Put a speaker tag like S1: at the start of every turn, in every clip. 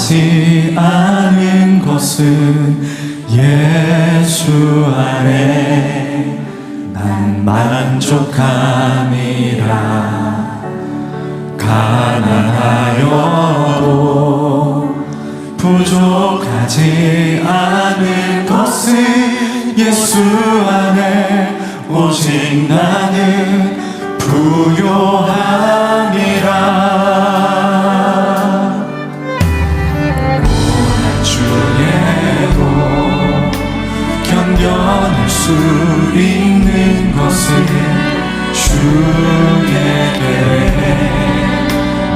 S1: 부족하지 않은 것은 예수 안에 난 만족함이라. 가난하여도 부족하지 않은 것은 예수 안에 오직 나는 부요함이라. 고난 중에도 견뎌낼 수 있는 것은 주의 계획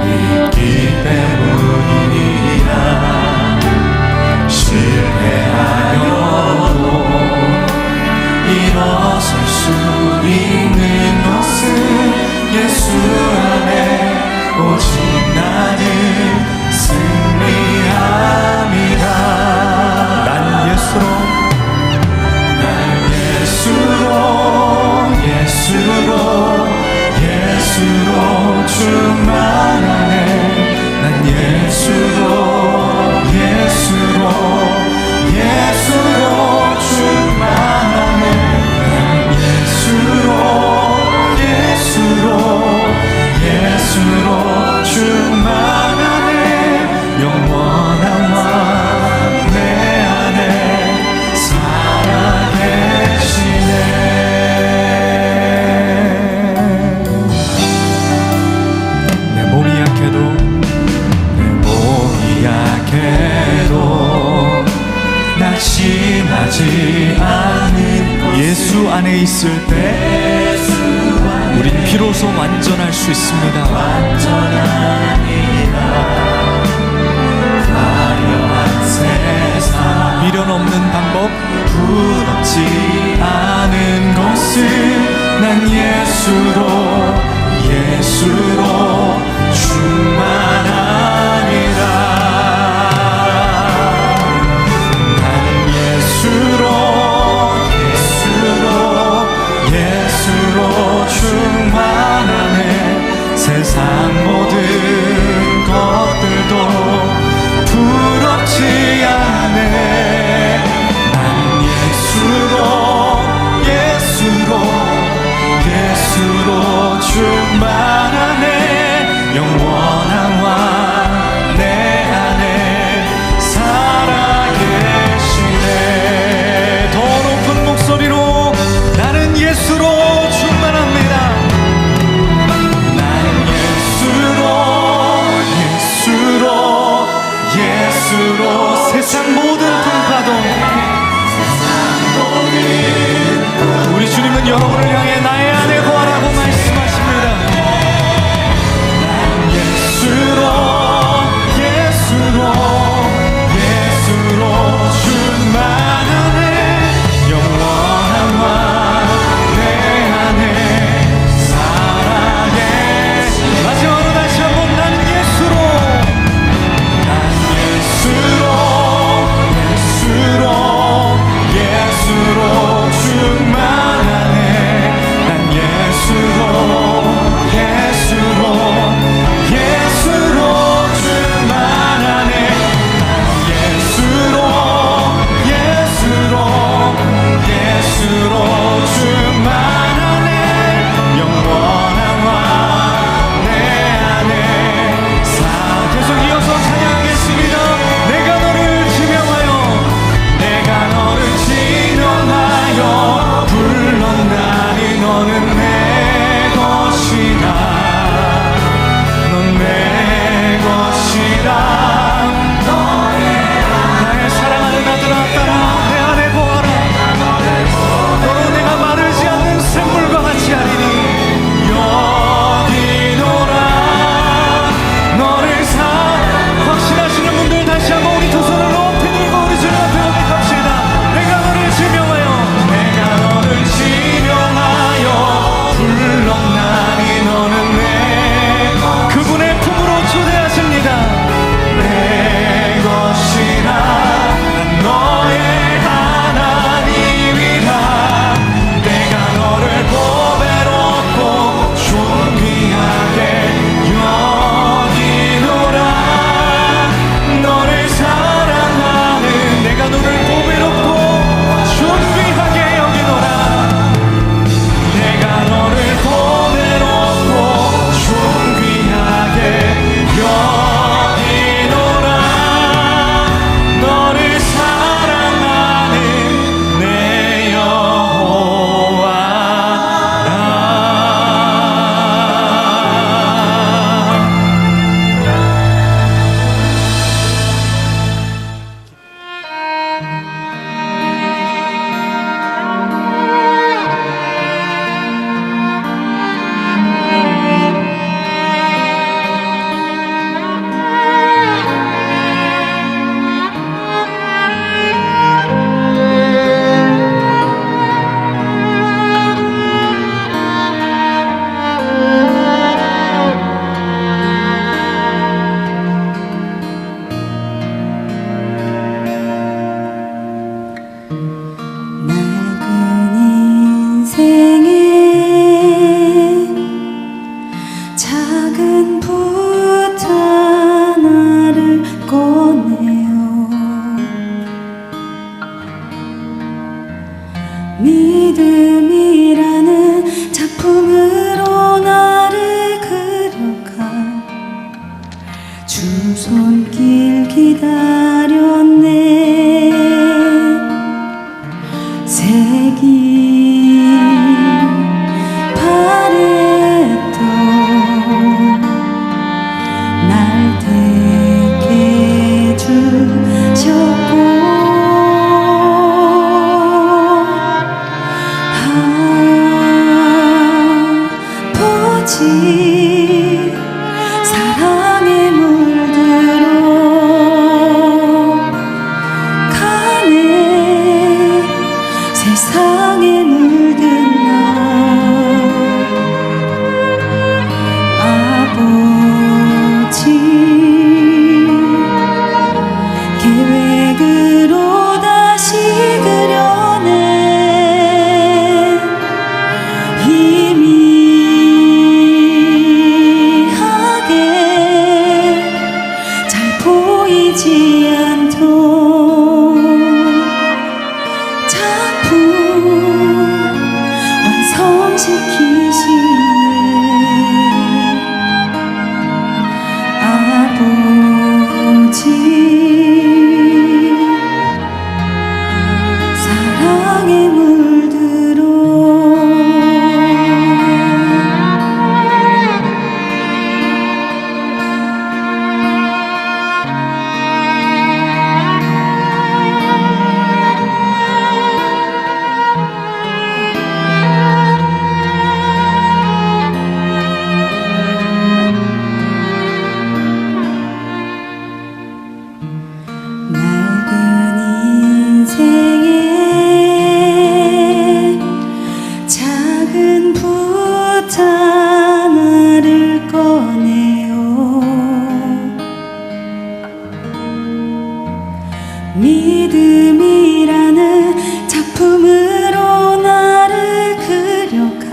S1: 믿기 때문이니라. 실패하여도 일어설 수 있는 것은 예수 안에 오직 나는 승리함이라. 난 예수로 충만하네. 난 예수로 충만하네. 난 예수로 충만하네. 영원한 왕 내 안에 살아계시네. 내 몸이 약해도 낙심하지 않은 예수 안에 있을 때 우린 비로소 완전할 수 있습니다. 화려한 세상 미련 없는 방법 부럽지 않은 것은 난 예수로 충만하리라. 난 예수로 충만하네. 세상 모든 것들도 부럽지 않네. 난 예수로 충만하네. 영원한 왕 내 안에 살아계시네. 더 높은 목소리로 나는 예수로 충만합니다. 나는 예수로
S2: 믿음이라는 작품으로 나를 그려가 주 손길 기다렸네. 색이 바랬던 날 택해 주셨고 아버지 사랑에 물들어 가네. 세상에 물든 나 아버지 계획으로 다시 그려내 희미하게 잘 보이지 않던 완성시키시네. 아버지 사랑에 물들어 낡은 인생에 작은 붓 하나를 꺼내요. 믿음이라는 작품으로 나를 그려가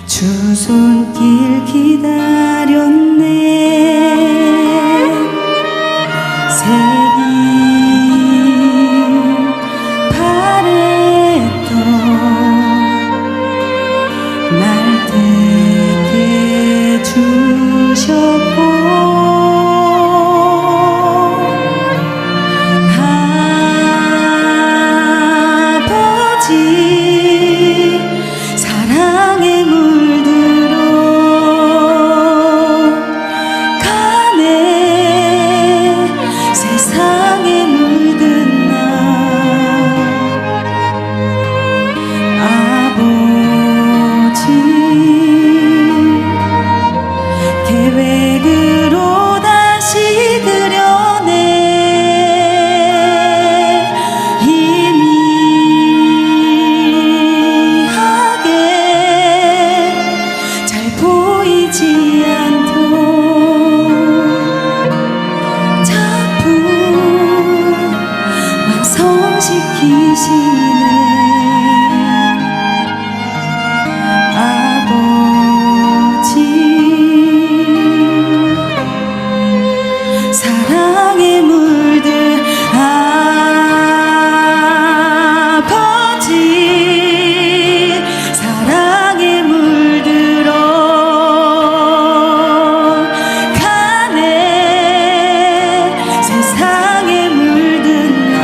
S2: 주 손길 기다렸네. 색이 바랬던 날 택해 주셨고 아버지 사랑에 물들어 가네. 세상에 물든 나 아버지 계획으로 다시 그려내 희미하게 잘 보이지 않던 완성시키시네. 아버지 사랑에 물들 아버지 사랑에 물들어 가네. 세상에 물든 나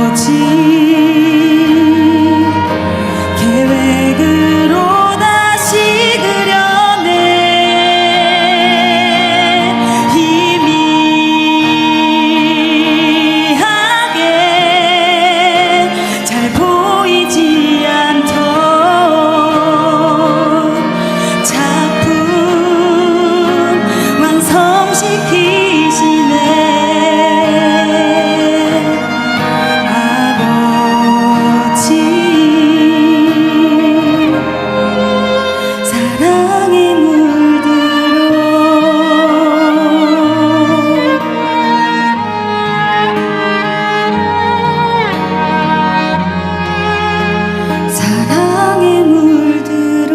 S2: 아버지 계획으로 다시 그려내 희미하게 잘 보이지 않던 작품 완성시키시네. 아버지 사랑에 물들어 사랑에 물들어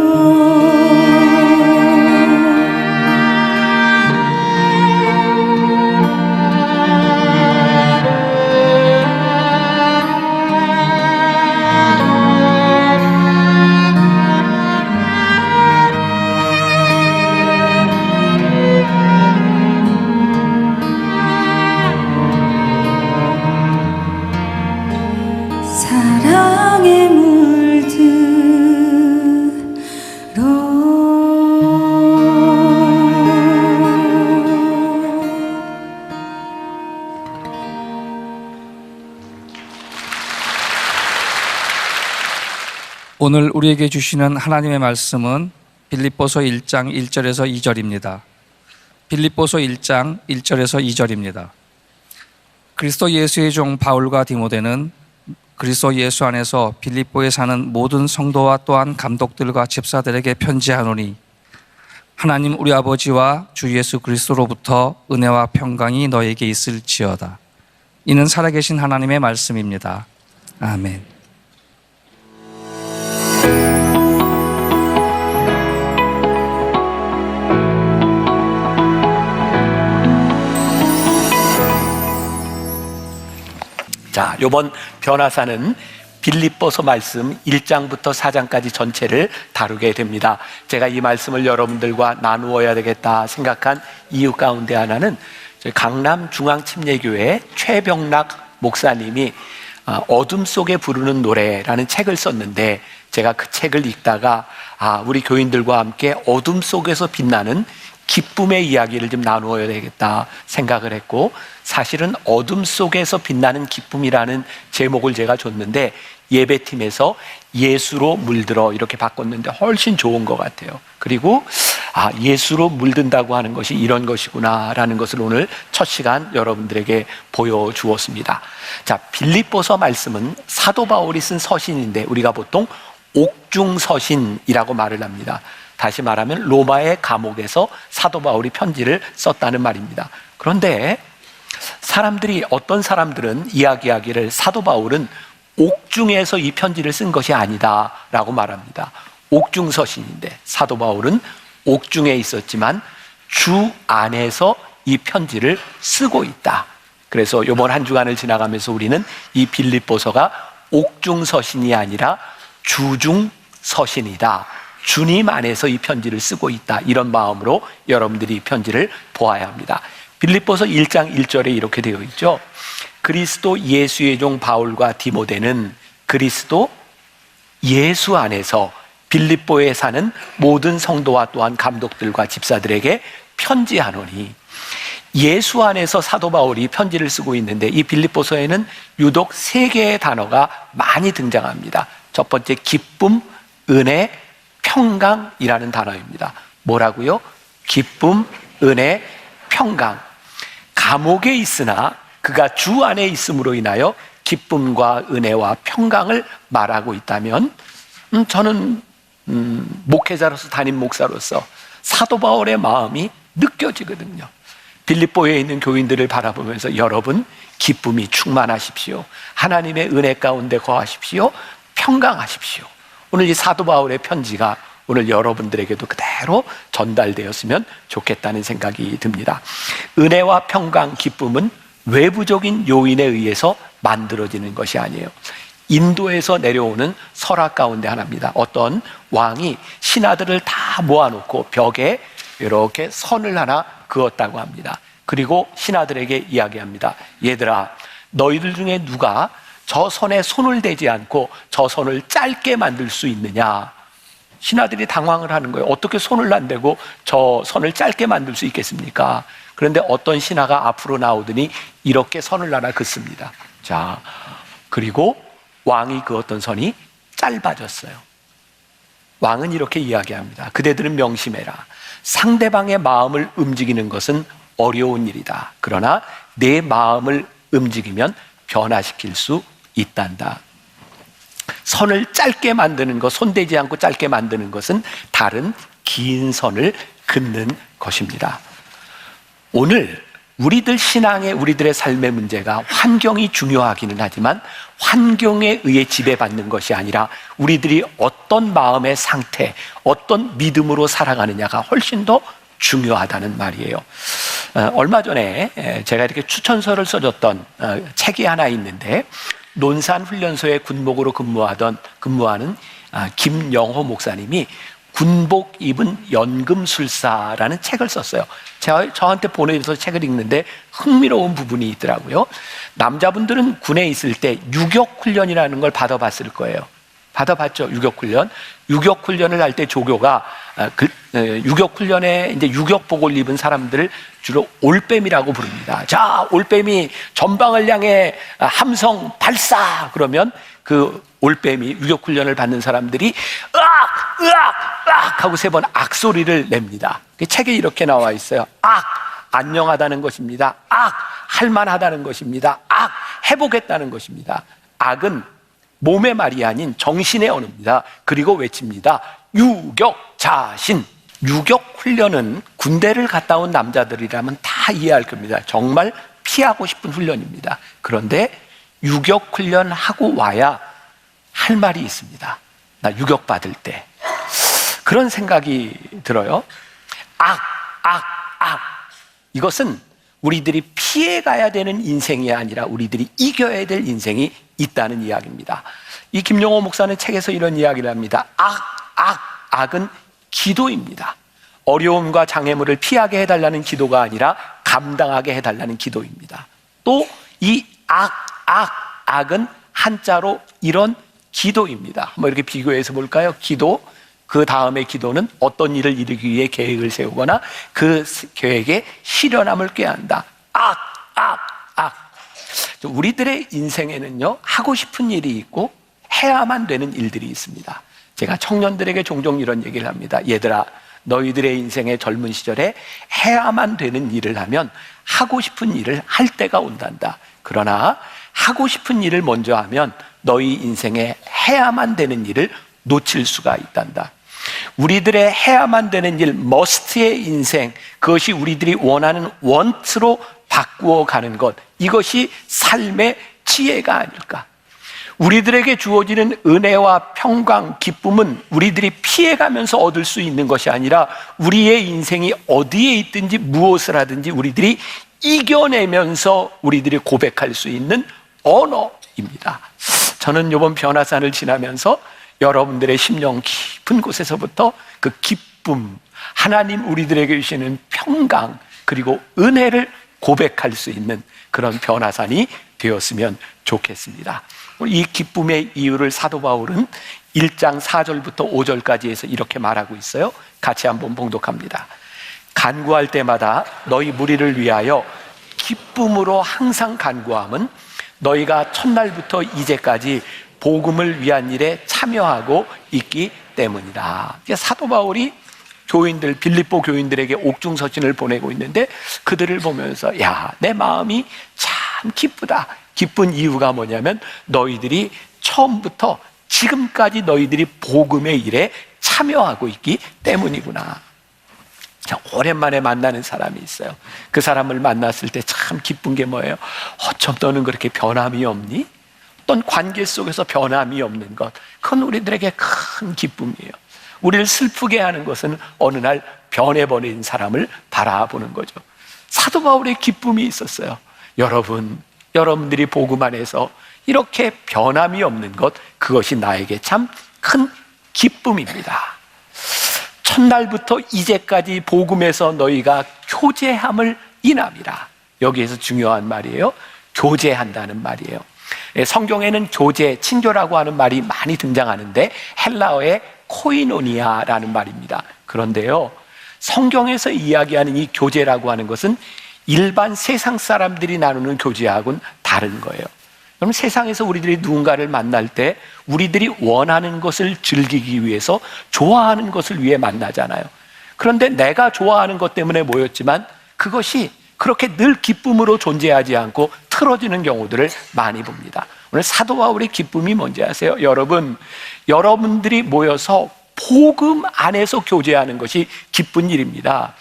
S3: 오늘 우리에게 주시는 하나님의 말씀은 빌립보서 1장 1절에서 2절입니다. 빌립보서 1장 1절에서 2절입니다. 그리스도 예수의 종 바울과 디모데는 그리스도 예수 안에서 빌립보에 사는 모든 성도와 또한 감독들과 집사들에게 편지하노니 하나님 우리 아버지와 주 예수 그리스도로부터 은혜와 평강이 너에게 있을지어다. 이는 살아계신 하나님의 말씀입니다. 아멘.
S4: 자, 이번 변화사는 빌립보서 말씀 1장부터 4장까지 전체를 다루게 됩니다. 제가 이 말씀을 여러분들과 나누어야 되겠다 생각한 이유 가운데 하나는 저희 강남 중앙침례교회 최병락 목사님이 어둠 속에 부르는 노래라는 책을 썼는데, 제가 그 책을 읽다가 우리 교인들과 함께 어둠 속에서 빛나는 기쁨의 이야기를 좀 나누어야 되겠다 생각을 했고, 사실은 어둠 속에서 빛나는 기쁨이라는 제목을 제가 줬는데 예배팀에서 예수로 물들어 이렇게 바꿨는데 훨씬 좋은 것 같아요. 그리고 예수로 물든다고 하는 것이 이런 것이구나 라는 것을 오늘 첫 시간 여러분들에게 보여주었습니다. 자, 빌립보서 말씀은 사도 바울이 쓴 서신인데 우리가 보통 옥중서신이라고 말을 합니다. 다시 말하면 로마의 감옥에서 사도 바울이 편지를 썼다는 말입니다. 그런데 어떤 사람들은 이야기하기를 사도 바울은 옥중에서 이 편지를 쓴 것이 아니다 라고 말합니다. 옥중서신인데 사도 바울은 옥중에 있었지만 주 안에서 이 편지를 쓰고 있다. 그래서 이번 한 주간을 지나가면서 우리는 이 빌립보서가 옥중서신이 아니라 주중서신이다, 주님 안에서 이 편지를 쓰고 있다, 이런 마음으로 여러분들이 이 편지를 보아야 합니다. 빌립보서 1장 1절에 이렇게 되어 있죠. 그리스도 예수의 종 바울과 디모데는 그리스도 예수 안에서 빌립보에 사는 모든 성도와 또한 감독들과 집사들에게 편지하노니, 예수 안에서 사도 바울이 편지를 쓰고 있는데 이 빌립보서에는 유독 3개의 단어가 많이 등장합니다. 첫 번째, 기쁨, 은혜, 평강이라는 단어입니다. 뭐라고요? 기쁨, 은혜, 평강. 감옥에 있으나 그가 주 안에 있음으로 인하여 기쁨과 은혜와 평강을 말하고 있다면, 저는 목회자로서, 담임 목사로서 사도 바울의 마음이 느껴지거든요. 빌립보에 있는 교인들을 바라보면서 여러분 기쁨이 충만하십시오, 하나님의 은혜 가운데 거하십시오, 평강하십시오. 오늘 이 사도 바울의 편지가 오늘 여러분들에게도 그대로 전달되었으면 좋겠다는 생각이 듭니다. 은혜와 평강, 기쁨은 외부적인 요인에 의해서 만들어지는 것이 아니에요. 인도에서 내려오는 설화 가운데 하나입니다. 어떤 왕이 신하들을 다 모아놓고 벽에 이렇게 선을 하나 그었다고 합니다. 그리고 신하들에게 이야기합니다. 얘들아, 너희들 중에 누가 저 선에 손을 대지 않고 저 선을 짧게 만들 수 있느냐? 신하들이 당황을 하는 거예요. 어떻게 손을 안 대고 저 선을 짧게 만들 수 있겠습니까? 그런데 어떤 신하가 앞으로 나오더니 이렇게 선을 하나 긋습니다. 자, 그리고 왕이 그었던 선이 짧아졌어요. 왕은 이렇게 이야기합니다. 그대들은 명심해라. 상대방의 마음을 움직이는 것은 어려운 일이다. 그러나 내 마음을 움직이면 변화시킬 수 있단다. 선을 짧게 만드는 것, 손대지 않고 짧게 만드는 것은 다른 긴 선을 긋는 것입니다. 오늘 우리들 신앙의, 우리들의 삶의 문제가 환경이 중요하기는 하지만 환경에 의해 지배받는 것이 아니라 우리들이 어떤 마음의 상태, 어떤 믿음으로 살아가느냐가 훨씬 더 중요하다는 말이에요. 얼마 전에 제가 이렇게 추천서를 써줬던 책이 하나 있는데, 논산훈련소의 군목으로 근무하는 김영호 목사님이 군복 입은 연금술사라는 책을 썼어요. 저한테 보내줘서 책을 읽는데 흥미로운 부분이 있더라고요. 남자분들은 군에 있을 때 유격훈련이라는 걸 받아봤을 거예요. 받아봤죠, 유격훈련. 유격훈련을 할 때 조교가 유격훈련에 이제 유격복을 입은 사람들을 주로 올빼미라고 부릅니다. 자, 올빼미 전방을 향해 함성 발사! 그러면 그 올빼미 유격훈련을 받는 사람들이 으악! 으악! 으악! 하고 3번 악소리를 냅니다. 그 책에 이렇게 나와 있어요. 악! 안녕하다는 것입니다. 악! 할만하다는 것입니다. 악! 해보겠다는 것입니다. 악은 몸의 말이 아닌 정신의 언어입니다. 그리고 외칩니다. 유격 자신. 유격 훈련은 군대를 갔다 온 남자들이라면 다 이해할 겁니다. 정말 피하고 싶은 훈련입니다. 그런데 유격 훈련하고 와야 할 말이 있습니다. 나 유격 받을 때 그런 생각이 들어요. 악. 이것은 우리들이 피해가야 되는 인생이 아니라 우리들이 이겨야 될 인생이 있다는 이야기입니다. 이 김용호 목사는 책에서 이런 이야기를 합니다. 악은 기도입니다. 어려움과 장애물을 피하게 해달라는 기도가 아니라 감당하게 해달라는 기도입니다. 또 이 악은 한자로 이런 기도입니다. 한번 이렇게 비교해서 볼까요? 기도, 그 다음에 기도는 어떤 일을 이루기 위해 계획을 세우거나 그 계획에 실현함을 꾀한다. 우리들의 인생에는요, 하고 싶은 일이 있고 해야만 되는 일들이 있습니다. 제가 청년들에게 종종 이런 얘기를 합니다. 얘들아, 너희들의 인생의 젊은 시절에 해야만 되는 일을 하면 하고 싶은 일을 할 때가 온단다. 그러나 하고 싶은 일을 먼저 하면 너희 인생에 해야만 되는 일을 놓칠 수가 있단다. 우리들의 해야만 되는 일, 머스트의 인생, 그것이 우리들이 원하는 원트로 바꾸어 가는 것, 이것이 삶의 지혜가 아닐까. 우리들에게 주어지는 은혜와 평강, 기쁨은 우리들이 피해가면서 얻을 수 있는 것이 아니라 우리의 인생이 어디에 있든지 무엇을 하든지 우리들이 이겨내면서 우리들이 고백할 수 있는 언어입니다. 저는 이번 변화산을 지나면서 여러분들의 심령 깊은 곳에서부터 그 기쁨, 하나님 우리들에게 주시는 평강, 그리고 은혜를 고백할 수 있는 그런 변화산이 되었으면 좋겠습니다. 이 기쁨의 이유를 사도 바울은 1장 4절부터 5절까지 해서 이렇게 말하고 있어요. 같이 한번 봉독합니다. 간구할 때마다 너희 무리를 위하여 기쁨으로 항상 간구함은 너희가 첫날부터 이제까지 복음을 위한 일에 참여하고 있기 때문이다. 사도 바울이 교인들, 빌립보 교인들에게 옥중서신을 보내고 있는데 그들을 보면서 야, 내 마음이 참 기쁘다. 기쁜 이유가 뭐냐면 너희들이 처음부터 지금까지 너희들이 복음의 일에 참여하고 있기 때문이구나. 오랜만에 만나는 사람이 있어요. 그 사람을 만났을 때 참 기쁜 게 뭐예요? 어쩜 너는 그렇게 변함이 없니? 어떤 관계 속에서 변함이 없는 것, 그건 우리들에게 큰 기쁨이에요. 우리를 슬프게 하는 것은 어느 날 변해버린 사람을 바라보는 거죠. 사도 바울의 기쁨이 있었어요. 여러분들이 복음 안에서 이렇게 변함이 없는 것, 그것이 나에게 참 큰 기쁨입니다. 첫날부터 이제까지 복음에서 너희가 교제함을 인함이라. 여기에서 중요한 말이에요. 교제한다는 말이에요. 성경에는 교제, 친교라고 하는 말이 많이 등장하는데 헬라어의 코이노니아라는 말입니다. 그런데요, 성경에서 이야기하는 이 교제라고 하는 것은 일반 세상 사람들이 나누는 교제하고는 다른 거예요. 그럼 세상에서 우리들이 누군가를 만날 때 우리들이 원하는 것을 즐기기 위해서 좋아하는 것을 위해 만나잖아요. 그런데 내가 좋아하는 것 때문에 모였지만 그것이 그렇게 늘 기쁨으로 존재하지 않고 틀어지는 경우들을 많이 봅니다. 오늘 사도 바울의 기쁨이 뭔지 아세요? 여러분들이 모여서 복음 안에서 교제하는 것이 기쁜 일입니다.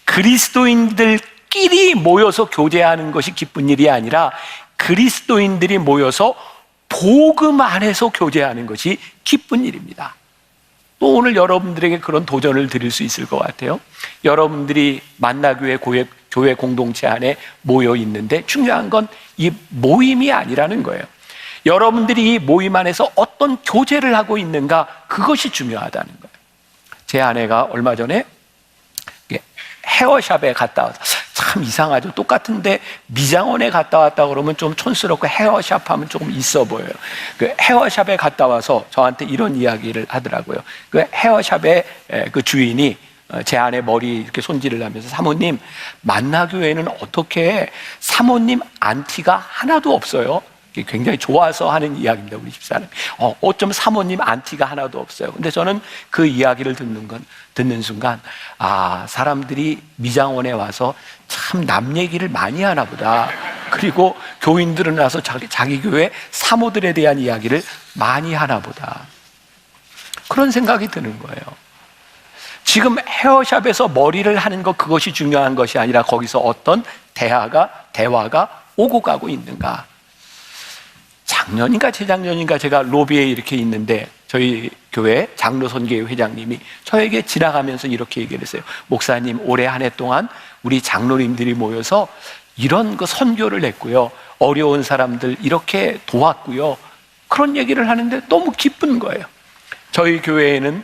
S4: 그리스도인들끼리 모여서 교제하는 것이 기쁜 일이 아니라 그리스도인들이 모여서 복음 안에서 교제하는 것이 기쁜 일입니다. 또 오늘 여러분들에게 그런 도전을 드릴 수 있을 것 같아요. 여러분들이 만나교회 교회 공동체 안에 모여 있는데 중요한 건 이 모임이 아니라는 거예요. 여러분들이 이 모임 안에서 어떤 교제를 하고 있는가, 그것이 중요하다는 거예요. 제 아내가 얼마 전에 헤어샵에 갔다 와서 참 이상하죠. 똑같은데 미장원에 갔다 왔다 그러면 좀 촌스럽고 헤어샵 하면 조금 있어 보여요. 그 헤어샵에 갔다 와서 저한테 이런 이야기를 하더라고요. 그 헤어샵의 그 주인이 제 아내 머리 이렇게 손질을 하면서 사모님, 만나교회는 어떻게 사모님 안티가 하나도 없어요? 굉장히 좋아서 하는 이야기입니다. 우리 집사람이 어쩜 사모님 안티가 하나도 없어요. 근데 저는 그 이야기를 듣는 순간 사람들이 미장원에 와서 참 남 얘기를 많이 하나 보다. 그리고 교인들은 와서 자기 교회 사모들에 대한 이야기를 많이 하나 보다. 그런 생각이 드는 거예요. 지금 헤어샵에서 머리를 하는 것, 그것이 중요한 것이 아니라 거기서 어떤 대화가 오고 가고 있는가. 작년인가 재작년인가 제가 로비에 이렇게 있는데 저희 교회 장로선교회 회장님이 저에게 지나가면서 이렇게 얘기를 했어요. 목사님, 올해 한 해 동안 우리 장로님들이 모여서 이런 그 선교를 했고요, 어려운 사람들 이렇게 도왔고요, 그런 얘기를 하는데 너무 기쁜 거예요. 저희 교회에는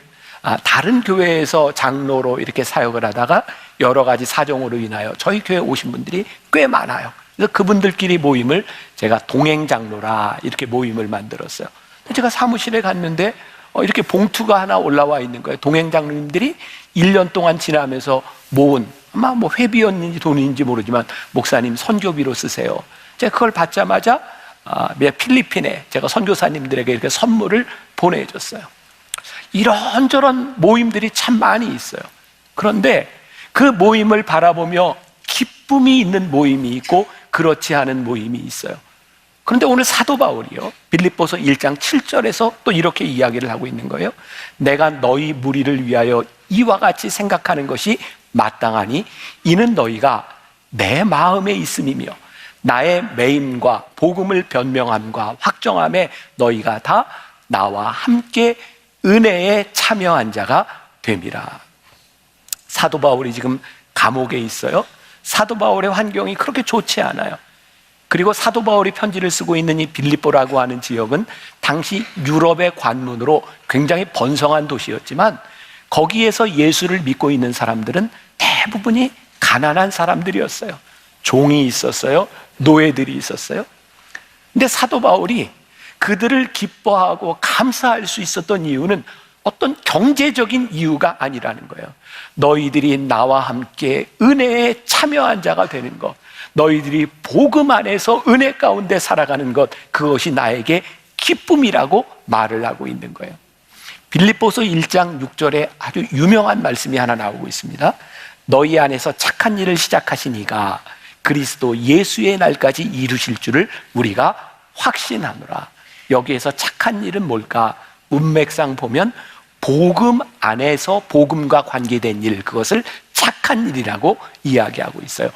S4: 다른 교회에서 장로로 이렇게 사역을 하다가 여러 가지 사정으로 인하여 저희 교회에 오신 분들이 꽤 많아요. 그래서 그분들끼리 모임을 제가 동행장로라 이렇게 모임을 만들었어요. 제가 사무실에 갔는데 이렇게 봉투가 하나 올라와 있는 거예요. 동행장로님들이 1년 동안 지나면서 모은, 아마 뭐 회비였는지 돈인지 모르지만 목사님 선교비로 쓰세요. 제가 그걸 받자마자 필리핀에 제가 선교사님들에게 이렇게 선물을 보내줬어요. 이런저런 모임들이 참 많이 있어요. 그런데 그 모임을 바라보며 기쁨이 있는 모임이 있고 그렇지 않은 모임이 있어요. 그런데 오늘 사도 바울이요, 빌립보서 1장 7절에서 또 이렇게 이야기를 하고 있는 거예요. 내가 너희 무리를 위하여 이와 같이 생각하는 것이 마땅하니 이는 너희가 내 마음에 있음이며 나의 매임과 복음을 변명함과 확정함에 너희가 다 나와 함께 은혜에 참여한 자가 됨이라. 사도 바울이 지금 감옥에 있어요. 사도 바울의 환경이 그렇게 좋지 않아요. 그리고 사도 바울이 편지를 쓰고 있는 이 빌립보라고 하는 지역은 당시 유럽의 관문으로 굉장히 번성한 도시였지만 거기에서 예수를 믿고 있는 사람들은 대부분이 가난한 사람들이었어요. 종이 있었어요. 노예들이 있었어요. 근데 사도 바울이 그들을 기뻐하고 감사할 수 있었던 이유는 어떤 경제적인 이유가 아니라는 거예요. 너희들이 나와 함께 은혜에 참여한 자가 되는 것, 너희들이 복음 안에서 은혜 가운데 살아가는 것, 그것이 나에게 기쁨이라고 말을 하고 있는 거예요. 빌립보서 1장 6절에 아주 유명한 말씀이 하나 나오고 있습니다. 너희 안에서 착한 일을 시작하신 이가 그리스도 예수의 날까지 이루실 줄을 우리가 확신하노라. 여기에서 착한 일은 뭘까? 문맥상 보면 복음 안에서 복음과 관계된 일, 그것을 착한 일이라고 이야기하고 있어요.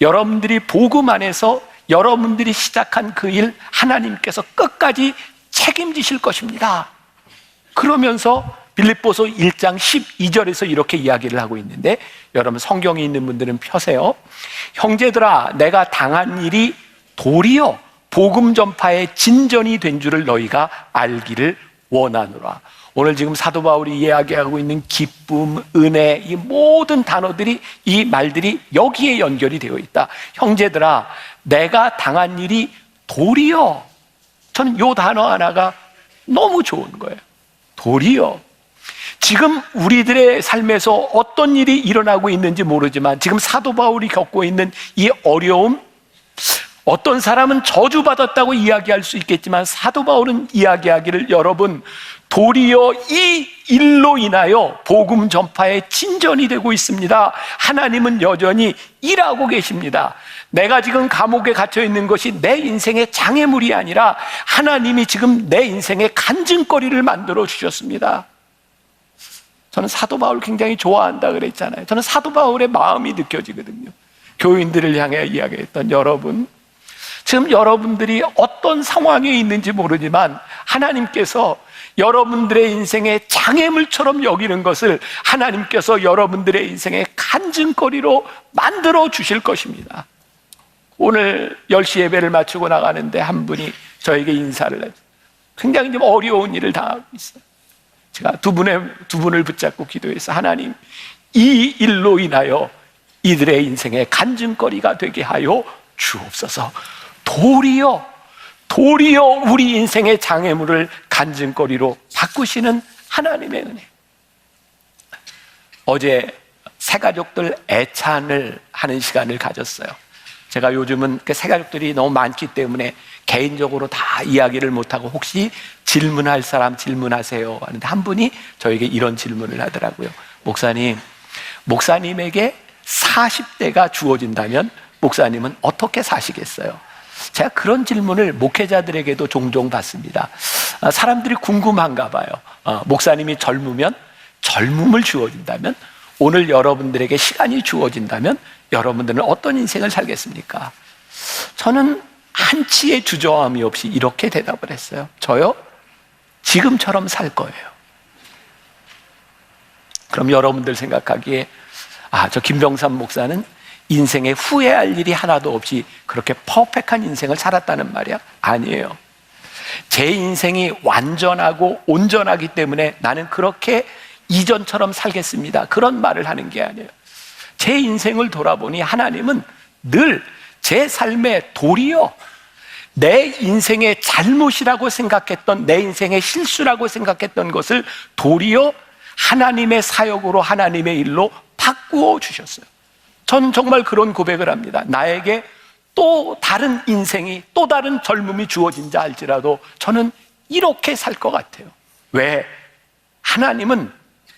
S4: 여러분들이 복음 안에서 여러분들이 시작한 그 일 하나님께서 끝까지 책임지실 것입니다. 그러면서 빌립보서 1장 12절에서 이렇게 이야기를 하고 있는데, 여러분 성경에 있는 분들은 펴세요. 형제들아, 내가 당한 일이 도리어 복음 전파의 진전이 된 줄을 너희가 알기를 원하노라. 오늘 지금 사도 바울이 이야기하고 있는 기쁨, 은혜, 이 모든 단어들이, 이 말들이 여기에 연결이 되어 있다. 형제들아, 내가 당한 일이 도리어. 저는 이 단어 하나가 너무 좋은 거예요. 도리어. 지금 우리들의 삶에서 어떤 일이 일어나고 있는지 모르지만 지금 사도 바울이 겪고 있는 이 어려움, 어떤 사람은 저주받았다고 이야기할 수 있겠지만 사도 바울은 이야기하기를, 여러분, 도리어 이 일로 인하여 복음 전파에 진전이 되고 있습니다. 하나님은 여전히 일하고 계십니다. 내가 지금 감옥에 갇혀 있는 것이 내 인생의 장애물이 아니라 하나님이 지금 내 인생의 간증거리를 만들어 주셨습니다. 저는 사도 바울 굉장히 좋아한다 그랬잖아요. 저는 사도 바울의 마음이 느껴지거든요. 교인들을 향해 이야기했던, 여러분, 지금 여러분들이 어떤 상황에 있는지 모르지만 하나님께서 여러분들의 인생의 장애물처럼 여기는 것을 하나님께서 여러분들의 인생의 간증거리로 만들어 주실 것입니다. 오늘 10시 예배를 마치고 나가는데 한 분이 저에게 인사를 했어요. 굉장히 좀 어려운 일을 당하고 있어요. 제가 두 분을 붙잡고 기도해서, 하나님, 이 일로 인하여 이들의 인생의 간증거리가 되게 하여 주옵소서. 도리어 우리 인생의 장애물을 간증거리로 바꾸시는 하나님의 은혜. 어제 새가족들 애찬을 하는 시간을 가졌어요. 제가 요즘은 새 가족들이 너무 많기 때문에 개인적으로 다 이야기를 못하고 혹시 질문할 사람 질문하세요 하는데 한 분이 저에게 이런 질문을 하더라고요. 목사님에게 40대가 주어진다면 목사님은 어떻게 사시겠어요? 제가 그런 질문을 목회자들에게도 종종 받습니다. 사람들이 궁금한가 봐요. 목사님이 젊으면, 젊음을 주어진다면, 오늘 여러분들에게 시간이 주어진다면 여러분들은 어떤 인생을 살겠습니까? 저는 한치의 주저함이 없이 이렇게 대답을 했어요. 저요? 지금처럼 살 거예요. 그럼 여러분들 생각하기에 저 김병삼 목사는 인생에 후회할 일이 하나도 없이 그렇게 퍼펙트한 인생을 살았다는 말이야? 아니에요. 제 인생이 완전하고 온전하기 때문에 나는 그렇게 이전처럼 살겠습니다, 그런 말을 하는 게 아니에요. 제 인생을 돌아보니 하나님은 늘 제 삶의 도리어 내 인생의 잘못이라고 생각했던, 내 인생의 실수라고 생각했던 것을 도리어 하나님의 사역으로, 하나님의 일로 바꾸어 주셨어요. 전 정말 그런 고백을 합니다. 나에게 또 다른 인생이, 또 다른 젊음이 주어진다 할지라도 저는 이렇게 살 것 같아요. 왜? 하나님은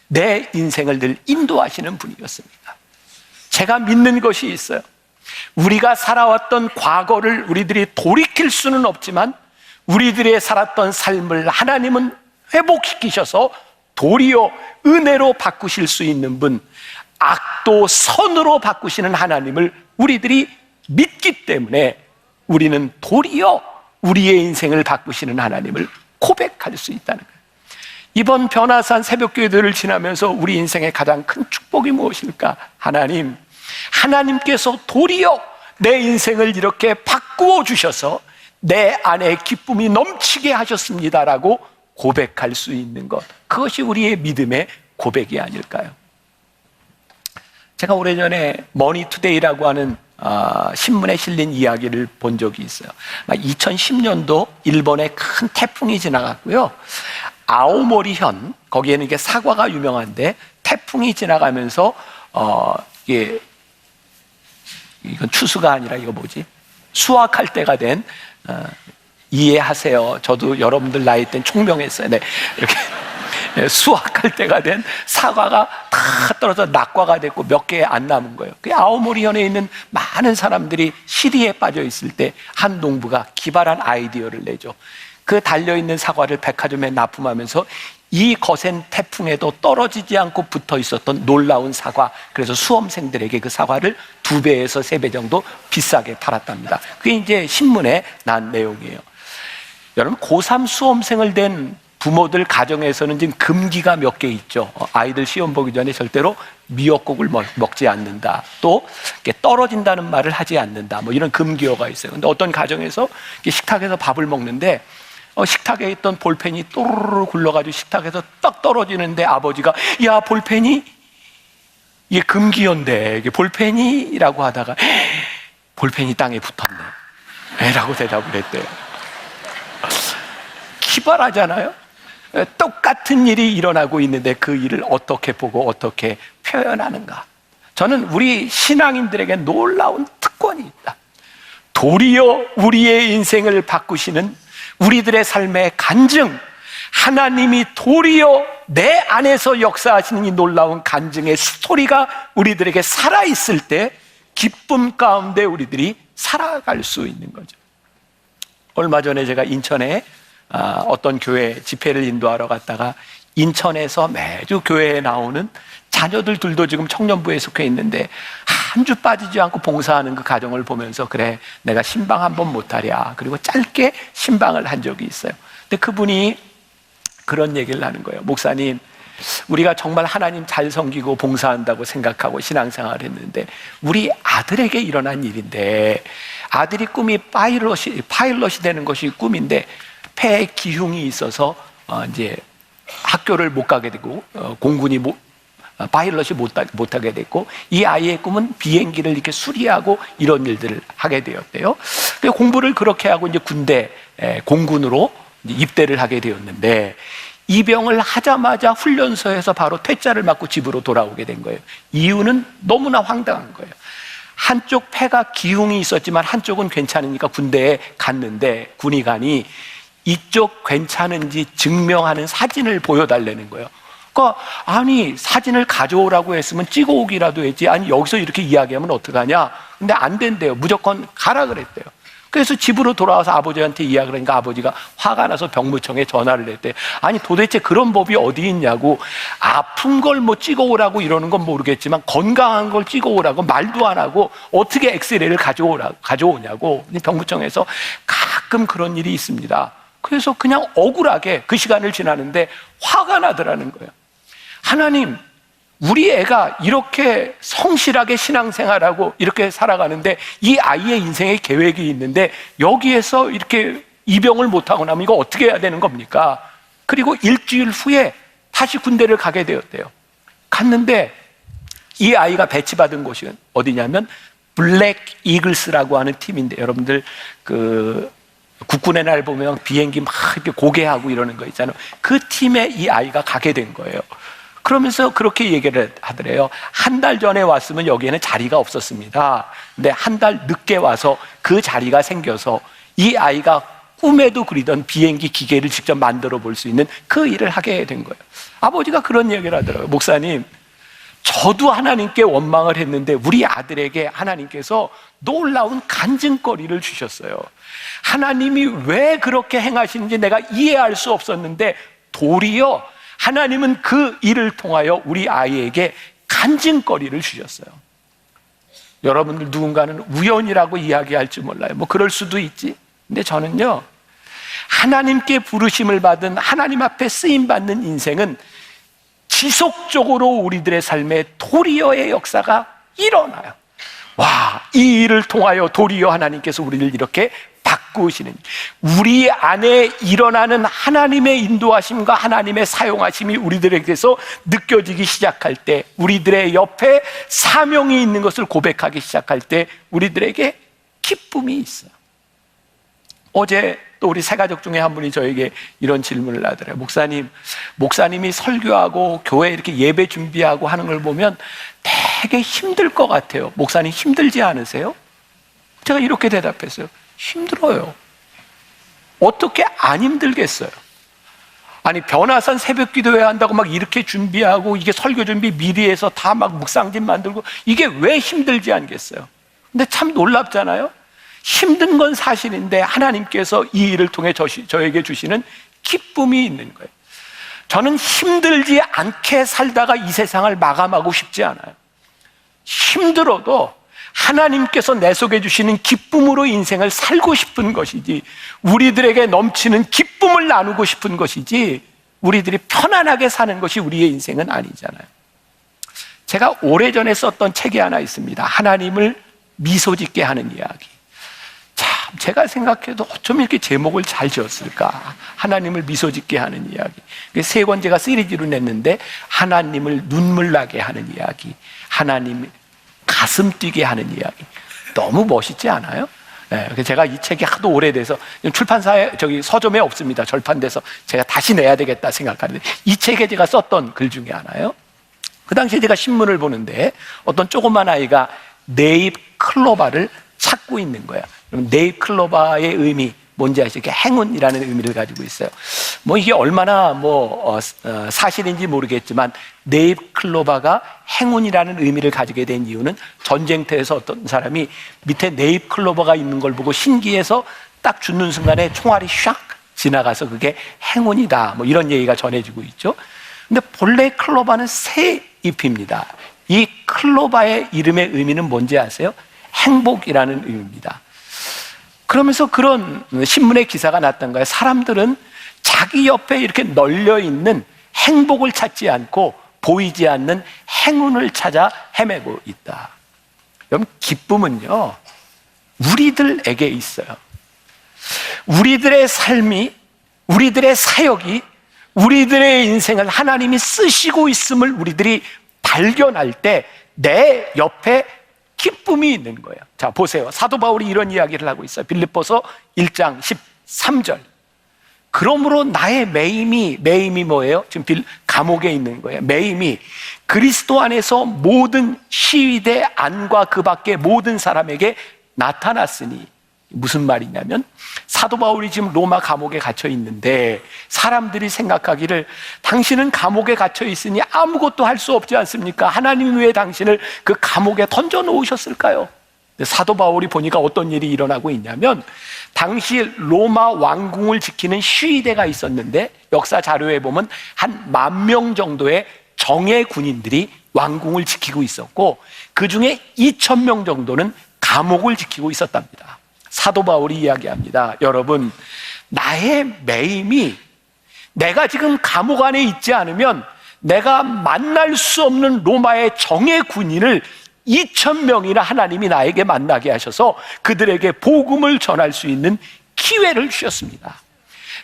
S4: 내 인생을 늘 인도하시는 분이었습니다. 제가 믿는 것이 있어요. 우리가 살아왔던 과거를 우리들이 돌이킬 수는 없지만 우리들의 살았던 삶을 하나님은 회복시키셔서 도리어 은혜로 바꾸실 수 있는 분, 악도 선으로 바꾸시는 하나님을 우리들이 믿기 때문에 우리는 도리어 우리의 인생을 바꾸시는 하나님을 고백할 수 있다는 거예요. 이번 변화산 새벽기도를 지나면서 우리 인생의 가장 큰 축복이 무엇일까? 하나님께서 도리어 내 인생을 이렇게 바꾸어 주셔서 내 안에 기쁨이 넘치게 하셨습니다라고 고백할 수 있는 것, 그것이 우리의 믿음의 고백이 아닐까요? 제가 오래전에 머니투데이라고 하는 신문에 실린 이야기를 본 적이 있어요. 2010년도 일본에 큰 태풍이 지나갔고요. 아오모리현, 거기에는 이게 사과가 유명한데 태풍이 지나가면서 이건 추수가 아니라 수확할 때가 된, 이해하세요. 저도 여러분들 나이 땐 총명했어요. 네, 이렇게 수확할 때가 된 사과가 다 떨어져 낙과가 됐고 몇 개 안 남은 거예요. 그 아오모리현에 있는 많은 사람들이 시리에 빠져 있을 때 한 농부가 기발한 아이디어를 내죠. 그 달려있는 사과를 백화점에 납품하면서 이 거센 태풍에도 떨어지지 않고 붙어 있었던 놀라운 사과, 그래서 수험생들에게 그 사과를 2배에서 3배 정도 비싸게 팔았답니다. 그게 이제 신문에 난 내용이에요. 여러분, 고3 수험생을 된 부모들 가정에서는 지금 금기가 몇 개 있죠. 아이들 시험 보기 전에 절대로 미역국을 먹지 않는다, 또 떨어진다는 말을 하지 않는다, 이런 금기어가 있어요. 근데 어떤 가정에서 식탁에서 밥을 먹는데 식탁에 있던 볼펜이 또르르 굴러가지고 식탁에서 딱 떨어지는데 아버지가, 야, 볼펜이, 이게 금기어인데 이게 볼펜이? 라고 하다가 볼펜이 땅에 붙었네 라고 대답을 했대요. 기발하잖아요. 똑같은 일이 일어나고 있는데 그 일을 어떻게 보고 어떻게 표현하는가. 저는 우리 신앙인들에게 놀라운 특권이 있다. 도리어 우리의 인생을 바꾸시는 우리들의 삶의 간증, 하나님이 도리어 내 안에서 역사하시는 이 놀라운 간증의 스토리가 우리들에게 살아있을 때 기쁨 가운데 우리들이 살아갈 수 있는 거죠. 얼마 전에 제가 인천에 어떤 교회 집회를 인도하러 갔다가 인천에서 매주 교회에 나오는 자녀들 둘도 지금 청년부에 속해 있는데 한 주 빠지지 않고 봉사하는 그 가정을 보면서, 그래, 내가 신방 한번 못하랴, 그리고 짧게 신방을 한 적이 있어요. 근데 그분이 그런 얘기를 하는 거예요. 목사님, 우리가 정말 하나님 잘 섬기고 봉사한다고 생각하고 신앙생활을 했는데 우리 아들에게 일어난 일인데, 아들이 꿈이 파일럿이 되는 것이 꿈인데 폐에 기흉이 있어서 이제 학교를 못 가게 되고 공군이 파일럿이 못하게 됐고, 이 아이의 꿈은 비행기를 이렇게 수리하고 이런 일들을 하게 되었대요. 공부를 그렇게 하고 이제 군대 공군으로 이제 입대를 하게 되었는데, 입영을 하자마자 훈련소에서 바로 퇴짜를 맞고 집으로 돌아오게 된 거예요. 이유는 너무나 황당한 거예요. 한쪽 폐가 기흉이 있었지만 한쪽은 괜찮으니까 군대에 갔는데 군의관이 이쪽 괜찮은지 증명하는 사진을 보여달라는 거예요. 그러니까 아니 사진을 가져오라고 했으면 찍어오기라도 했지, 아니 여기서 이렇게 이야기하면 어떡하냐. 근데 안 된대요. 무조건 가라 그랬대요. 그래서 집으로 돌아와서 아버지한테 이야기를 하니까 아버지가 화가 나서 병무청에 전화를 했대요. 아니 도대체 그런 법이 어디 있냐고. 아픈 걸 뭐 찍어오라고 이러는 건 모르겠지만 건강한 걸 찍어오라고 말도 안 하고 어떻게 엑스레이를 가져오냐고. 병무청에서 가끔 그런 일이 있습니다. 그래서 그냥 억울하게 그 시간을 지나는데 화가 나더라는 거예요. 하나님, 우리 애가 이렇게 성실하게 신앙생활하고 이렇게 살아가는데 이 아이의 인생에 계획이 있는데 여기에서 이렇게 입영을 못하고 나면 이거 어떻게 해야 되는 겁니까? 그리고 일주일 후에 다시 군대를 가게 되었대요. 갔는데 이 아이가 배치받은 곳이 어디냐면 블랙 이글스라고 하는 팀인데, 여러분들 국군의 날 보면 비행기 막 이렇게 고개하고 이러는 거 있잖아요. 그 팀에 이 아이가 가게 된 거예요. 그러면서 그렇게 얘기를 하더래요. 한 달 전에 왔으면 여기에는 자리가 없었습니다. 근데 한 달 늦게 와서 그 자리가 생겨서 이 아이가 꿈에도 그리던 비행기 기계를 직접 만들어 볼 수 있는 그 일을 하게 된 거예요. 아버지가 그런 얘기를 하더라고요. 목사님, 저도 하나님께 원망을 했는데 우리 아들에게 하나님께서 놀라운 간증거리를 주셨어요. 하나님이 왜 그렇게 행하시는지 내가 이해할 수 없었는데 도리어 하나님은 그 일을 통하여 우리 아이에게 간증거리를 주셨어요. 여러분들 누군가는 우연이라고 이야기할지 몰라요. 뭐 그럴 수도 있지. 근데 저는요, 하나님께 부르심을 받은, 하나님 앞에 쓰임받는 인생은 지속적으로 우리들의 삶에 도리어의 역사가 일어나요. 와, 이 일을 통하여 도리어 하나님께서 우리를 이렇게 바꾸시는, 우리 안에 일어나는 하나님의 인도하심과 하나님의 사용하심이 우리들에게서 느껴지기 시작할 때, 우리들의 옆에 사명이 있는 것을 고백하기 시작할 때 우리들에게 기쁨이 있어요. 어제 또 우리 새가족 중에 한 분이 저에게 이런 질문을 하더래요. 목사님이 설교하고 교회 이렇게 예배 준비하고 하는 걸 보면 되게 힘들 것 같아요. 목사님 힘들지 않으세요? 제가 이렇게 대답했어요. 힘들어요. 어떻게 안 힘들겠어요? 아니, 변화산 새벽 기도회 한다고 막 이렇게 준비하고 이게 설교 준비 미리 해서 다 막 묵상집 만들고 이게 왜 힘들지 않겠어요? 근데 참 놀랍잖아요. 힘든 건 사실인데 하나님께서 이 일을 통해 저에게 주시는 기쁨이 있는 거예요. 저는 힘들지 않게 살다가 이 세상을 마감하고 싶지 않아요. 힘들어도 하나님께서 내 속에 주시는 기쁨으로 인생을 살고 싶은 것이지, 우리들에게 넘치는 기쁨을 나누고 싶은 것이지, 우리들이 편안하게 사는 것이 우리의 인생은 아니잖아요. 제가 오래전에 썼던 책이 하나 있습니다. 하나님을 미소 짓게 하는 이야기. 참, 제가 생각해도 어쩜 이렇게 제목을 잘 지었을까? 하나님을 미소 짓게 하는 이야기. 세 권 제가 시리즈로 냈는데, 하나님을 눈물 나게 하는 이야기, 하나님을 가슴 뛰게 하는 이야기. 너무 멋있지 않아요? 네, 제가 이 책이 하도 오래돼서 출판사에 서점에 없습니다. 절판돼서 제가 다시 내야 되겠다 생각하는데, 이 책에 제가 썼던 글 중에 하나요. 그 당시에 제가 신문을 보는데 어떤 조그만 아이가 네잎 클로바를 찾고 있는 거야. 그럼 네잎 클로바의 의미 뭔지 아시죠? 행운이라는 의미를 가지고 있어요. 뭐 이게 얼마나 사실인지 모르겠지만 네잎 클로바가 행운이라는 의미를 가지게 된 이유는, 전쟁터에서 어떤 사람이 밑에 네잎 클로바가 있는 걸 보고 신기해서 딱 죽는 순간에 총알이 샥 지나가서 그게 행운이다, 뭐 이런 얘기가 전해지고 있죠. 근데 본래 클로바는 새 잎입니다. 이 클로바의 이름의 의미는 뭔지 아세요? 행복이라는 의미입니다. 그러면서 그런 신문의 기사가 났던 거예요. 사람들은 자기 옆에 이렇게 널려 있는 행복을 찾지 않고 보이지 않는 행운을 찾아 헤매고 있다. 여러분, 기쁨은요, 우리들에게 있어요. 우리들의 삶이, 우리들의 사역이, 우리들의 인생을 하나님이 쓰시고 있음을 우리들이 발견할 때 내 옆에 기쁨이 있는 거예요. 자, 보세요. 사도 바울이 이런 이야기를 하고 있어요. 빌립보서 1장 13절. 그러므로 나의 매임이 뭐예요? 지금 감옥에 있는 거예요. 매임이 그리스도 안에서 모든 시위대 안과 그 밖의 모든 사람에게 나타났으니, 무슨 말이냐면 사도 바울이 지금 로마 감옥에 갇혀 있는데 사람들이 생각하기를 당신은 감옥에 갇혀 있으니 아무것도 할 수 없지 않습니까? 하나님이 왜 당신을 그 감옥에 던져 놓으셨을까요? 사도 바울이 보니까 어떤 일이 일어나고 있냐면, 당시 로마 왕궁을 지키는 시위대가 있었는데 역사 자료에 보면 한 10,000명 정도의 정예 군인들이 왕궁을 지키고 있었고, 그 중에 2,000명 정도는 감옥을 지키고 있었답니다. 사도 바울이 이야기합니다. 여러분, 나의 매임이 내가 지금 감옥 안에 있지 않으면 내가 만날 수 없는 로마의 정예 군인을 2,000명이나 하나님이 나에게 만나게 하셔서 그들에게 복음을 전할 수 있는 기회를 주셨습니다.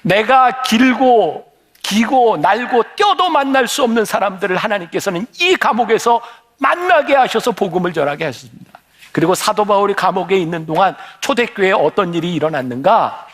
S4: 내가 길고 기고 날고 뛰어도 만날 수 없는 사람들을 하나님께서는 이 감옥에서 만나게 하셔서 복음을 전하게 하셨습니다. 그리고 사도 바울이 감옥에 있는 동안 초대교회에 어떤 일이 일어났는가?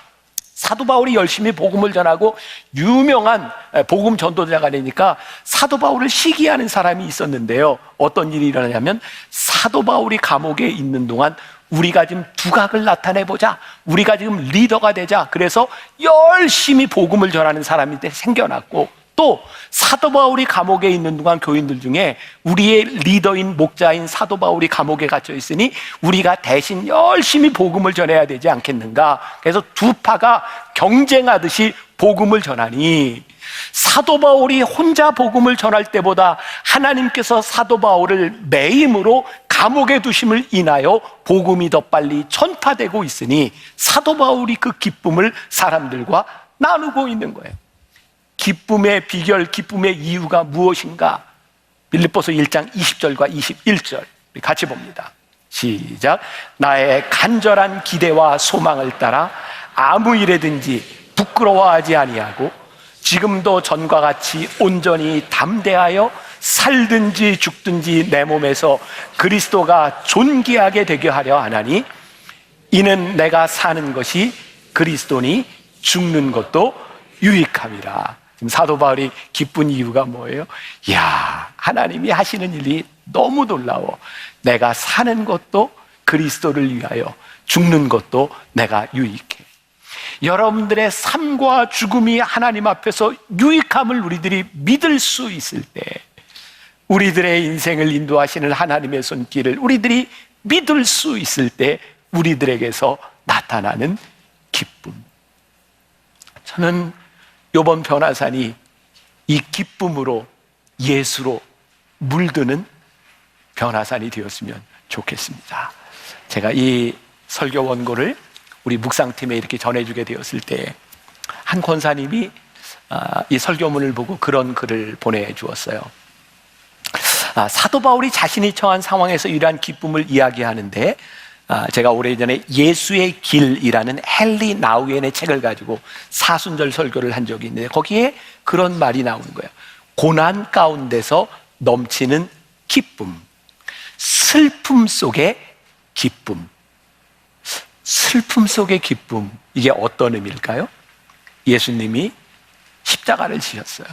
S4: 사도 바울이 열심히 복음을 전하고 유명한 복음 전도자가 되니까 사도 바울을 시기하는 사람이 있었는데요. 어떤 일이 일어나냐면, 사도 바울이 감옥에 있는 동안 우리가 지금 두각을 나타내보자, 우리가 지금 리더가 되자, 그래서 열심히 복음을 전하는 사람이 생겨났고, 또 사도 바울이 감옥에 있는 동안 교인들 중에 우리의 리더인 목자인 사도 바울이 감옥에 갇혀 있으니 우리가 대신 열심히 복음을 전해야 되지 않겠는가? 그래서 두 파가 경쟁하듯이 복음을 전하니, 사도 바울이 혼자 복음을 전할 때보다 하나님께서 사도 바울을 매임으로 감옥에 두심을 인하여 복음이 더 빨리 전파되고 있으니 사도 바울이 그 기쁨을 사람들과 나누고 있는 거예요. 기쁨의 비결, 기쁨의 이유가 무엇인가? 빌립보서 1장 20절과 21절 같이 봅니다. 시작. 나의 간절한 기대와 소망을 따라 아무 일에든지 부끄러워하지 아니하고 지금도 전과 같이 온전히 담대하여 살든지 죽든지 내 몸에서 그리스도가 존귀하게 되게 하려 하나니, 이는 내가 사는 것이 그리스도니 죽는 것도 유익함이라. 지금 사도 바울이 기쁜 이유가 뭐예요? 이야, 하나님이 하시는 일이 너무 놀라워. 내가 사는 것도 그리스도를 위하여, 죽는 것도 내가 유익해. 여러분들의 삶과 죽음이 하나님 앞에서 유익함을 우리들이 믿을 수 있을 때, 우리들의 인생을 인도하시는 하나님의 손길을 우리들이 믿을 수 있을 때 우리들에게서 나타나는 기쁨. 저는 이번 변화산이 이 기쁨으로, 예수로 물드는 변화산이 되었으면 좋겠습니다. 제가 이 설교 원고를 우리 묵상팀에 이렇게 전해주게 되었을 때 한 권사님이 이 설교문을 보고 그런 글을 보내주었어요. 사도 바울이 자신이 처한 상황에서 이러한 기쁨을 이야기하는데, 제가 오래전에 예수의 길이라는 헨리 나우엔의 책을 가지고 사순절 설교를 한 적이 있는데 거기에 그런 말이 나오는 거예요. 고난 가운데서 넘치는 기쁨, 슬픔 속의 기쁨. 슬픔 속의 기쁨, 이게 어떤 의미일까요? 예수님이 십자가를 지셨어요.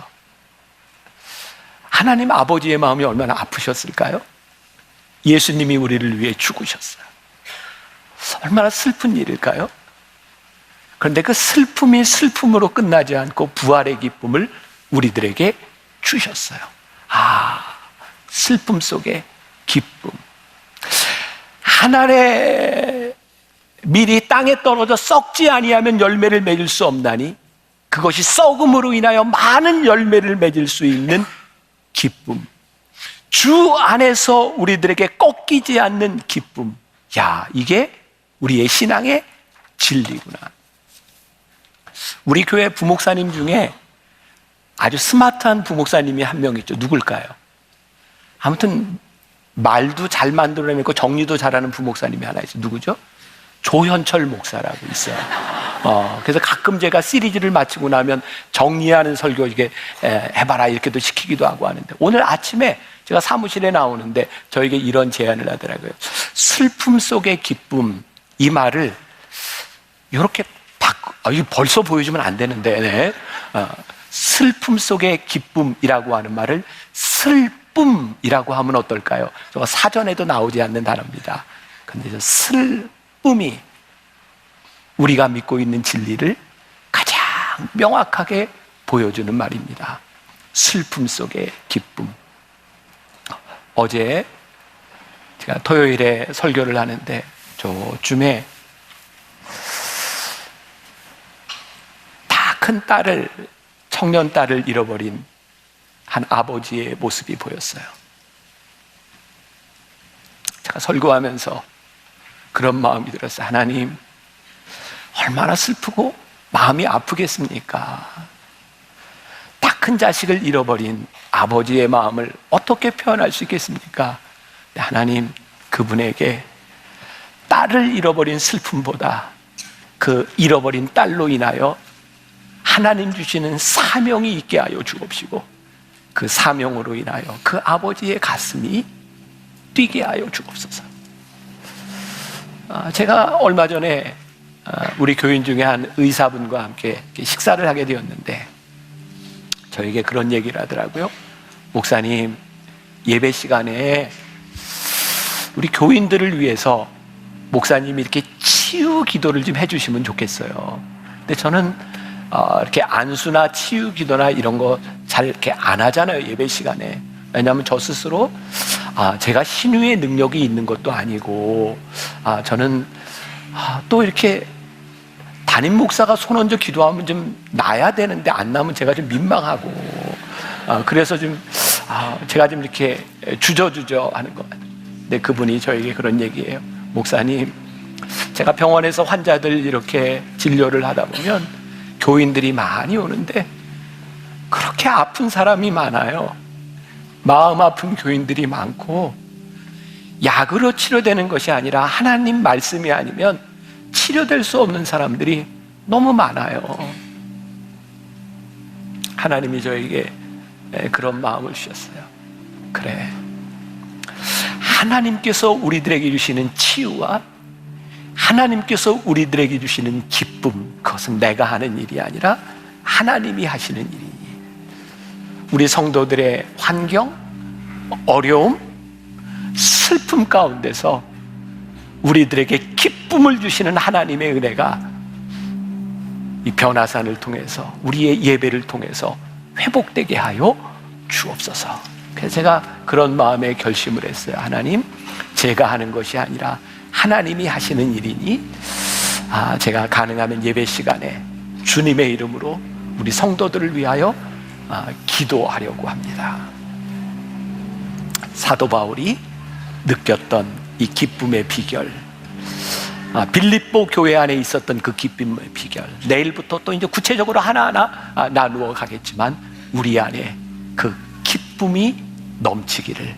S4: 하나님 아버지의 마음이 얼마나 아프셨을까요? 예수님이 우리를 위해 죽으셨어요. 얼마나 슬픈 일일까요? 그런데 그 슬픔이 슬픔으로 끝나지 않고 부활의 기쁨을 우리들에게 주셨어요. 슬픔 속의 기쁨. 한 알의 밀이 땅에 떨어져 썩지 아니하면 열매를 맺을 수 없나니 그것이 썩음으로 인하여 많은 열매를 맺을 수 있는 기쁨. 주 안에서 우리들에게 꺾이지 않는 기쁨. 야, 이게 우리의 신앙의 진리구나. 우리 교회 부목사님 중에 아주 스마트한 부목사님이 한 명 있죠. 누굴까요? 아무튼 말도 잘 만들어내고 정리도 잘하는 부목사님이 하나 있어요. 누구죠? 조현철 목사라고 있어요. 그래서 가끔 제가 시리즈를 마치고 나면 정리하는 설교 이게 해봐라 이렇게도 시키기도 하고 하는데, 오늘 아침에 제가 사무실에 나오는데 저에게 이런 제안을 하더라고요. 슬픔 속의 기쁨, 이 말을 이렇게 이거 벌써 보여주면 안 되는데, 네. 슬픔 속의 기쁨이라고 하는 말을 슬픔이라고 하면 어떨까요? 저 사전에도 나오지 않는 단어입니다. 근데 저 슬픔이 우리가 믿고 있는 진리를 가장 명확하게 보여주는 말입니다. 슬픔 속의 기쁨. 어제 제가 토요일에 설교를 하는데 저쯤에 다 큰 딸을, 청년 딸을 잃어버린 한 아버지의 모습이 보였어요. 제가 설교하면서 그런 마음이 들었어요. 하나님, 얼마나 슬프고 마음이 아프겠습니까? 다 큰 자식을 잃어버린 아버지의 마음을 어떻게 표현할 수 있겠습니까? 하나님, 그분에게 딸을 잃어버린 슬픔보다 그 잃어버린 딸로 인하여 하나님 주시는 사명이 있게 하여 주옵시고, 그 사명으로 인하여 그 아버지의 가슴이 뛰게 하여 주옵소서. 제가 얼마 전에 우리 교인 중에 한 의사분과 함께 식사를 하게 되었는데 저에게 그런 얘기를 하더라고요. 목사님, 예배 시간에 우리 교인들을 위해서 목사님이 이렇게 치유 기도를 좀 해주시면 좋겠어요. 근데 저는 이렇게 안수나 치유 기도나 이런 거 잘 이렇게 안 하잖아요, 예배 시간에. 왜냐하면 저 스스로 제가 신유의 능력이 있는 것도 아니고 저는 또 이렇게 담임 목사가 손 얹어 기도하면 좀 나야 되는데 안 나면 제가 좀 민망하고 그래서 좀 제가 좀 이렇게 주저주저 하는 것 같아요. 근데 그분이 저에게 그런 얘기예요. 목사님, 제가 병원에서 환자들 이렇게 진료를 하다 보면 교인들이 많이 오는데 그렇게 아픈 사람이 많아요. 마음 아픈 교인들이 많고 약으로 치료되는 것이 아니라 하나님 말씀이 아니면 치료될 수 없는 사람들이 너무 많아요. 하나님이 저에게 그런 마음을 주셨어요. 그래, 하나님께서 우리들에게 주시는 치유와 하나님께서 우리들에게 주시는 기쁨, 그것은 내가 하는 일이 아니라 하나님이 하시는 일이니 우리 성도들의 환경, 어려움, 슬픔 가운데서 우리들에게 기쁨을 주시는 하나님의 은혜가 이 변화산을 통해서 우리의 예배를 통해서 회복되게 하여 주옵소서. 그래서 제가 그런 마음에 결심을 했어요. 하나님, 제가 하는 것이 아니라 하나님이 하시는 일이니 제가 가능하면 예배 시간에 주님의 이름으로 우리 성도들을 위하여 기도하려고 합니다. 사도 바울이 느꼈던 이 기쁨의 비결, 빌립보 교회 안에 있었던 그 기쁨의 비결, 내일부터 또 이제 구체적으로 하나하나 나누어 가겠지만 우리 안에 그 기쁨이 넘치기를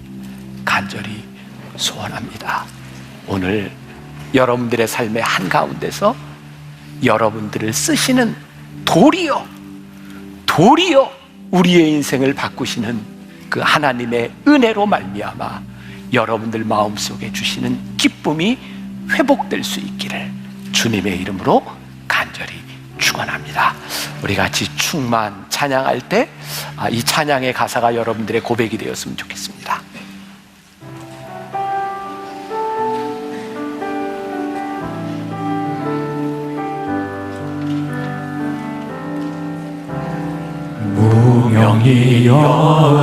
S4: 간절히 소원합니다. 오늘 여러분들의 삶의 한가운데서 여러분들을 쓰시는 도리어 우리의 인생을 바꾸시는 그 하나님의 은혜로 말미암아 여러분들 마음속에 주시는 기쁨이 회복될 수 있기를 주님의 이름으로 간절히 축원합니다. 우리 같이 충만 찬양할 때 이 찬양의 가사가 여러분들의 고백이 되었으면 좋겠습니다.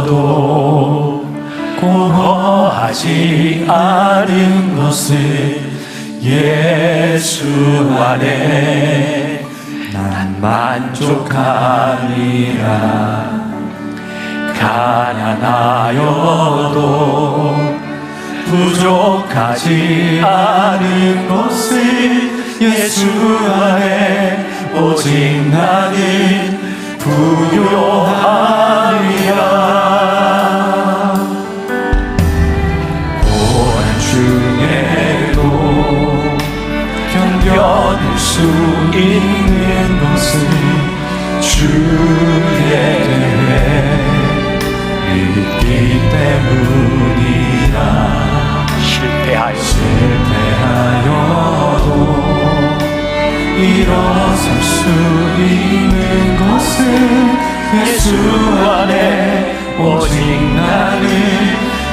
S1: 무명이어도 공허하지 않은 것을 예수 안에 난 만족하리라. 가난하여도 부족하지 않은 것을 예수 안에 오직 나는 부요하리라. 고난 중에도 견뎌낼 수 있는 것은 주의 은혜 있기 때문이라. 실패하여도 일어설 수 있는 것은
S4: 예수 안에 오직 나는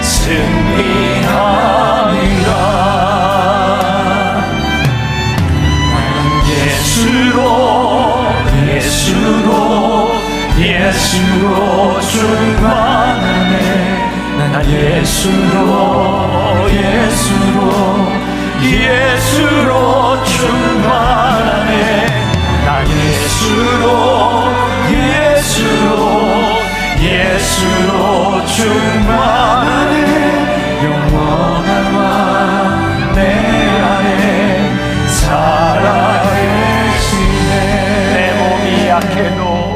S4: 승리하리라. 예수로 충만하네. 난 예수로 충만하네. 난 예수로 충만하네. 영원한 왕 내 안에 살아계시네. 내 몸이 약해도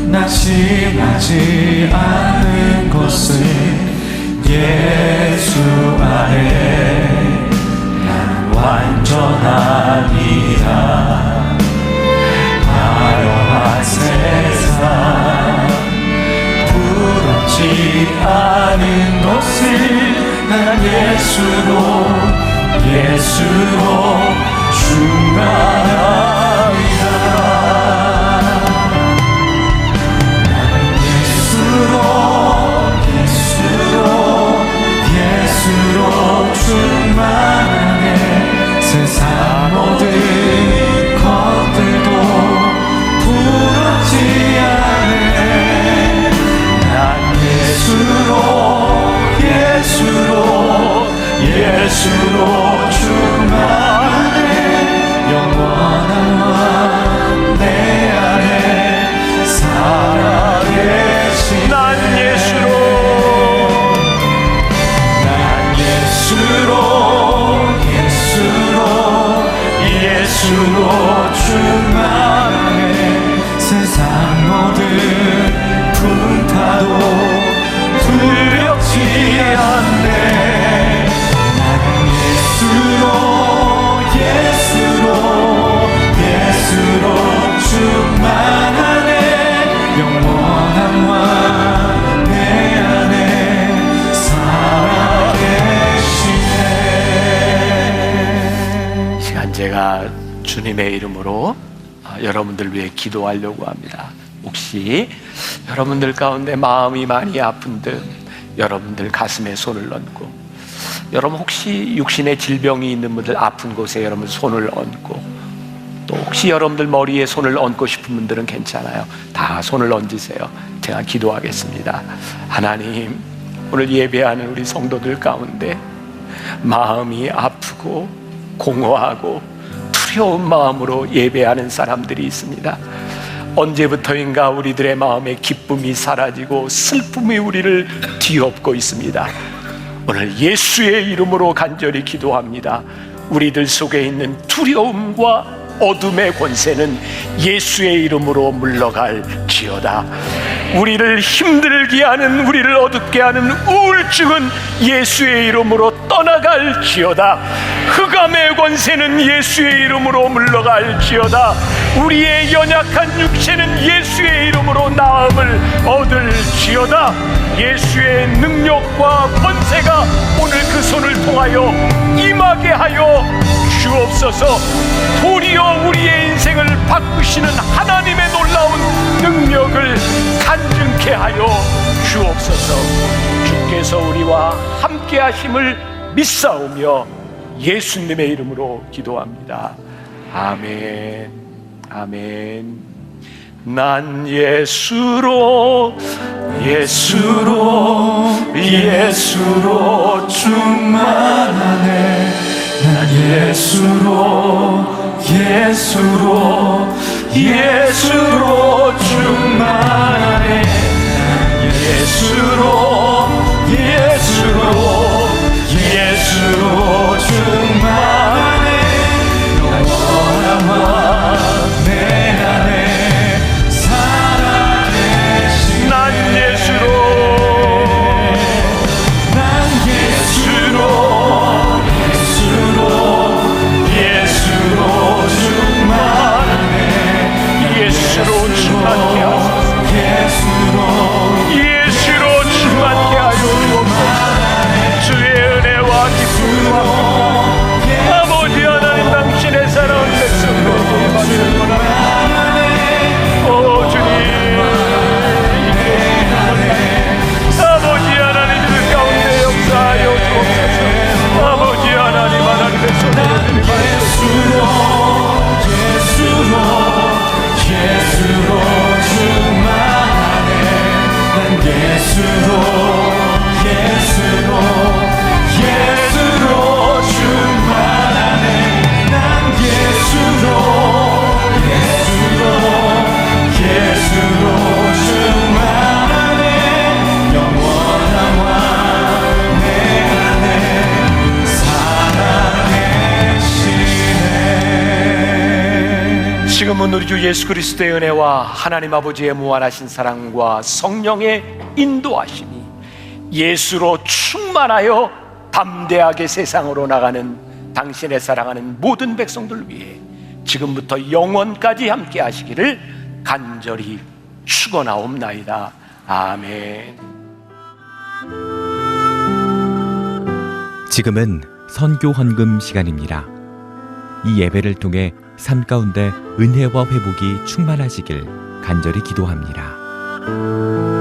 S1: 낙심하지 않는 것은 예수 안에 난 완전하니라. 화려한 세상 부럽지 않은 것을 난 예수로 충만하리라. 예수로 충만하네. 세상 모든 것들도 부럽지 않네. 난 예수로 충만하네. 영원한 왕 내 안에 살아계시네. 난 예수로 충만하네. 세상 모든 풍파도 두렵지 않네. 나는 예수로 충만하네. 영원한 왕 내 안에 살아계시네.
S4: 시간 제가 주님의 이름으로 여러분들 위해 기도하려고 합니다. 혹시 여러분들 가운데 마음이 많이 아픈 듯 여러분들 가슴에 손을 얹고, 여러분 혹시 육신의 질병이 있는 분들 아픈 곳에 여러분 손을 얹고, 또 혹시 여러분들 머리에 손을 얹고 싶은 분들은 괜찮아요. 다 손을 얹으세요. 제가 기도하겠습니다. 하나님, 오늘 예배하는 우리 성도들 가운데 마음이 아프고 공허하고 두려운 마음으로 예배하는 사람들이 있습니다. 언제부터인가 우리들의 마음에 기쁨이 사라지고 슬픔이 우리를 뒤엎고 있습니다. 오늘 예수의 이름으로 간절히 기도합니다. 우리들 속에 있는 두려움과 어둠의 권세는 예수의 이름으로 물러갈지어다. 우리를 힘들게 하는, 우리를 어둡게 하는 우울증은 예수의 이름으로 떠나갈지어다. 흑암의 권세는 예수의 이름으로 물러갈지어다. 우리의 연약한 육체는 예수의 이름으로 나음을 얻을지어다. 예수의 능력과 권세가 오늘 그 손을 통하여 임하게 하여 주옵소서. 도리어 우리의 인생을 바꾸시는 하나님의 놀라운 능력을 간증케 하여 주옵소서. 주께서 우리와 함께 하심을 믿사오며 예수님의 이름으로 기도합니다. 아멘. 아멘. 난 예수로
S1: 충만하네. 난 예수로 충만하네. 난 예수로 충만하네. 영원한 왕 내 안에 살아계시네. 난 예수로 충만하네. 예수로 충만케 하소서. 예수로 충만케 하여 주옵소서.
S4: 지금은 우리 주 예수 그리스도의 은혜와 하나님 아버지의 무한하신 사랑과 성령의 인도하심이 예수로 충만하여 담대하게 세상으로 나가는 당신의 사랑하는 모든 백성들 위해 지금부터 영원까지 함께 하시기를 간절히 축원하옵나이다. 아멘.
S5: 지금은 선교 헌금 시간입니다. 이 예배를 통해 삶 가운데 은혜와 회복이 충만하시길 간절히 기도합니다.